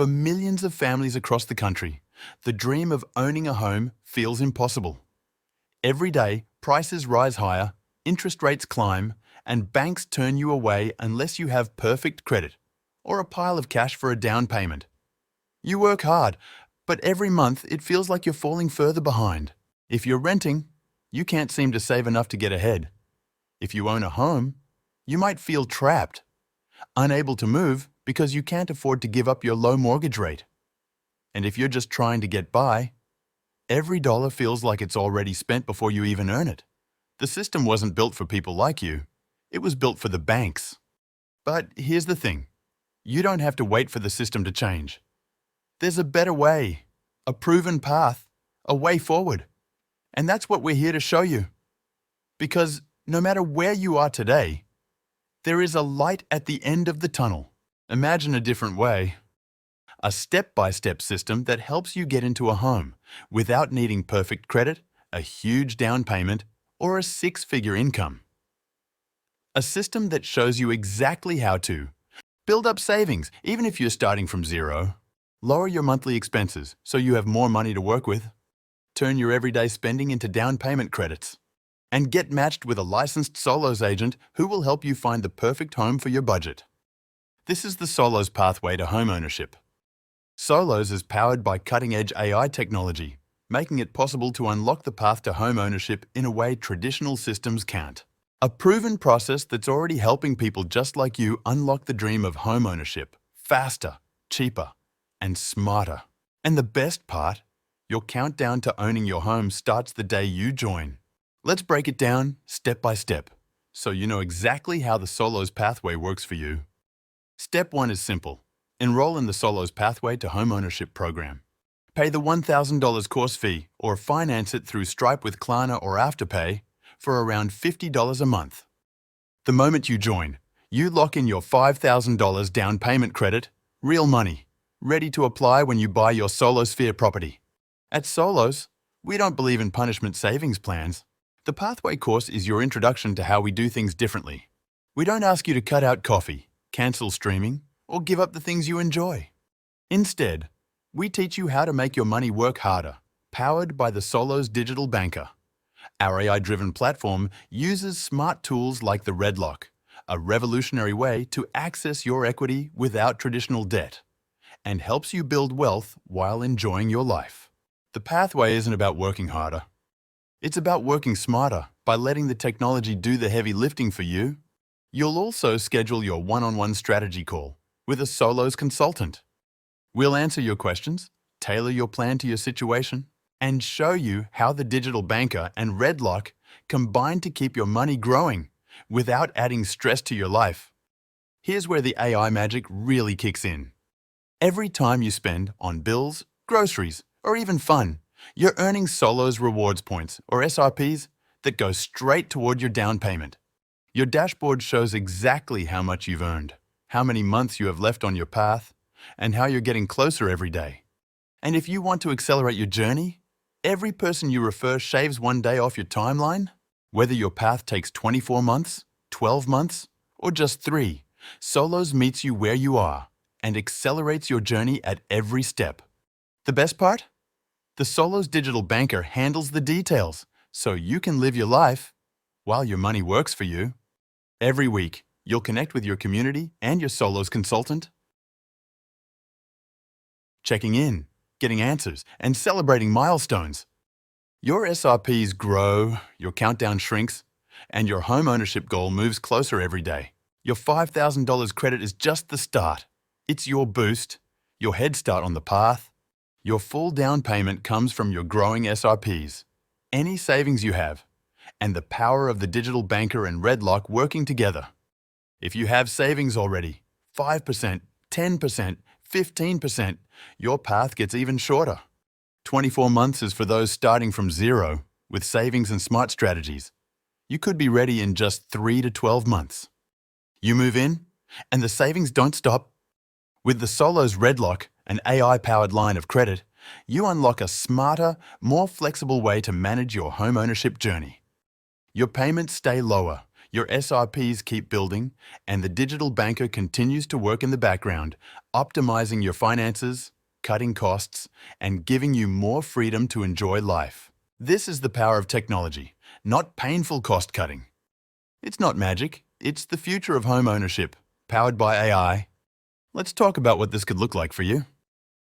For millions of families across the country, the dream of owning a home feels impossible. Every day, prices rise higher, interest rates climb, and banks turn you away unless you have perfect credit or a pile of cash for a down payment. You work hard, but every month it feels like you're falling further behind. If you're renting, you can't seem to save enough to get ahead. If you own a home, you might feel trapped, unable to move because you can't afford to give up your low mortgage rate. And if you're just trying to get by, every dollar feels like it's already spent before you even earn it. The system wasn't built for people like you. It was built for the banks. But here's the thing. You don't have to wait for the system to change. There's a better way, a proven path, a way forward. And that's what we're here to show you. Because no matter where you are today, there is a light at the end of the tunnel. Imagine a different way. A step-by-step system that helps you get into a home without needing perfect credit, a huge down payment, or a six-figure income. A system that shows you exactly how to build up savings, even if you're starting from zero, lower your monthly expenses so you have more money to work with, turn your everyday spending into down payment credits, and get matched with a licensed Solos agent who will help you find the perfect home for your budget. This is the Solos pathway to homeownership. Solos is powered by cutting-edge AI technology, making it possible to unlock the path to homeownership in a way traditional systems can't. A proven process that's already helping people just like you unlock the dream of homeownership faster, cheaper, and smarter. And the best part, your countdown to owning your home starts the day you join. Let's break it down step by step, so you know exactly how the Solos pathway works for you. Step 1 is simple. Enroll in the Solos Pathway to Homeownership program. Pay the $1,000 course fee or finance it through Stripe with Klarna or Afterpay for around $50 a month. The moment you join, you lock in your $5,000 down payment credit, real money, ready to apply when you buy your SolosFi property. At Solos, we don't believe in punishment savings plans. The Pathway course is your introduction to how we do things differently. We don't ask you to cut out coffee, cancel streaming, or give up the things you enjoy. Instead, we teach you how to make your money work harder, powered by the Solos Digital Banker. Our AI-driven platform uses smart tools like the REDLOC, a revolutionary way to access your equity without traditional debt, and helps you build wealth while enjoying your life. The pathway isn't about working harder. It's about working smarter by letting the technology do the heavy lifting for you. You'll also schedule your one-on-one strategy call with a Solos consultant. We'll answer your questions, tailor your plan to your situation, and show you how the digital banker and REDLOC combine to keep your money growing without adding stress to your life. Here's where the AI magic really kicks in. Every time you spend on bills, groceries, or even fun, you're earning Solos rewards points, or SRPs, that go straight toward your down payment. Your dashboard shows exactly how much you've earned, how many months you have left on your path, and how you're getting closer every day. And if you want to accelerate your journey, every person you refer shaves one day off your timeline. Whether your path takes 24 months, 12 months, or just 3, Solos meets you where you are and accelerates your journey at every step. The best part? The Solos Digital Banker handles the details, so you can live your life while your money works for you. Every week, you'll connect with your community and your Solos consultant, checking in, getting answers, and celebrating milestones. Your SRPs grow, your countdown shrinks, and your home ownership goal moves closer every day. Your $5,000 credit is just the start. It's your boost, your head start on the path. Your full down payment comes from your growing SRPs, any savings you have, and the power of the digital banker and REDLOC working together. If you have savings already, 5%, 10%, 15%, your path gets even shorter. 24 months is for those starting from zero with savings and smart strategies. You could be ready in just 3 to 12 months. You move in, and the savings don't stop. With the Solos REDLOC, an AI-powered line of credit, you unlock a smarter, more flexible way to manage your home ownership journey. Your payments stay lower, Your SRPs keep building, and the digital banker continues to work in the background, optimizing your finances, cutting costs, and giving you more freedom to enjoy life. This is the power of technology, not painful cost cutting. It's not magic, it's the future of home ownership, powered by AI. Let's talk about what this could look like for you.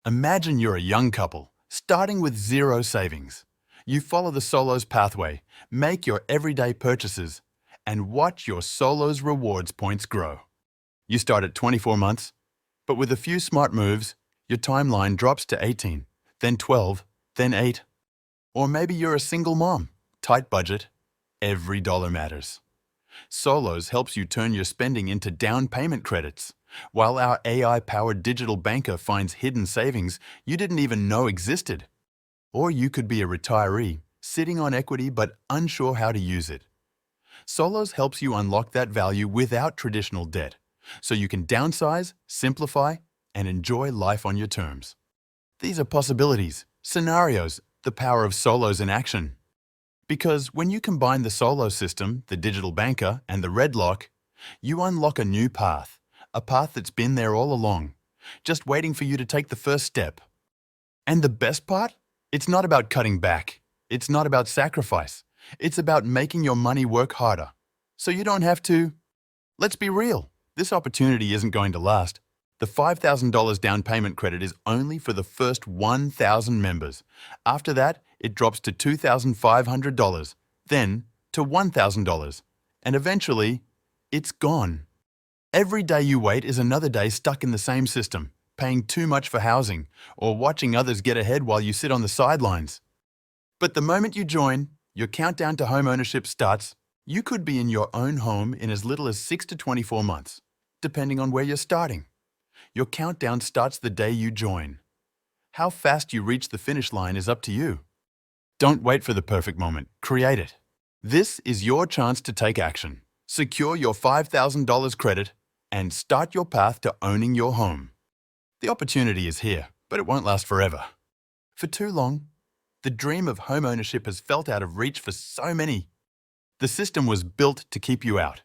Imagine you're a young couple, starting with zero savings. You follow the Solos pathway, make your everyday purchases, and watch your Solos rewards points grow. You start at 24 months, but with a few smart moves, your timeline drops to 18, then 12, then 8. Or maybe you're a single mom, tight budget, every dollar matters. Solos helps you turn your spending into down payment credits, while our AI-powered digital banker finds hidden savings you didn't even know existed. Or you could be a retiree, sitting on equity but unsure how to use it. Solos helps you unlock that value without traditional debt, so you can downsize, simplify, and enjoy life on your terms. These are possibilities, scenarios, the power of Solos in action. Because when you combine the Solos system, the digital banker, and the REDLOC, you unlock a new path, a path that's been there all along, just waiting for you to take the first step. And the best part? It's not about cutting back. It's not about sacrifice. It's about making your money work harder, so you don't have to. Let's be real. This opportunity isn't going to last. The $5,000 down payment credit is only for the first 1,000 members. After that, it drops to $2,500, then to $1,000, and eventually, it's gone. Every day you wait is another day stuck in the same system, paying too much for housing, or watching others get ahead while you sit on the sidelines. But the moment you join, your countdown to home ownership starts. You could be in your own home in as little as 6 to 24 months, depending on where you're starting. Your countdown starts the day you join. How fast you reach the finish line is up to you. Don't wait for the perfect moment, create it. This is your chance to take action, secure your $5,000 credit, and start your path to owning your home. The opportunity is here, but it won't last forever. For too long, the dream of home ownership has felt out of reach for so many. The system was built to keep you out.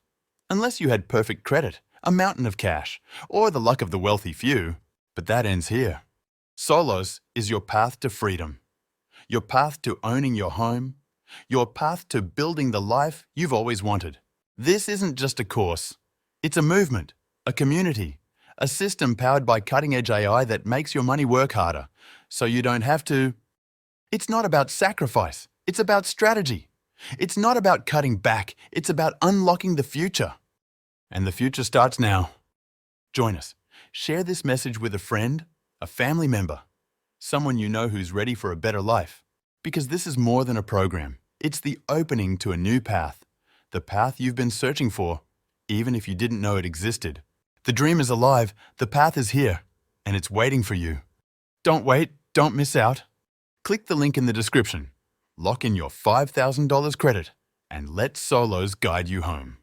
Unless you had perfect credit, a mountain of cash, or the luck of the wealthy few, but that ends here. Solos is your path to freedom, your path to owning your home, your path to building the life you've always wanted. This isn't just a course. It's a movement, a community, a system powered by cutting-edge AI that makes your money work harder, so you don't have to. It's not about sacrifice, it's about strategy. It's not about cutting back, it's about unlocking the future. And the future starts now. Join us. Share this message with a friend, a family member, someone you know who's ready for a better life. Because this is more than a program. It's the opening to a new path, the path you've been searching for, even if you didn't know it existed. The dream is alive, the path is here, and it's waiting for you. Don't wait, don't miss out. Click the link in the description, lock in your $5,000 credit, and let Solos guide you home.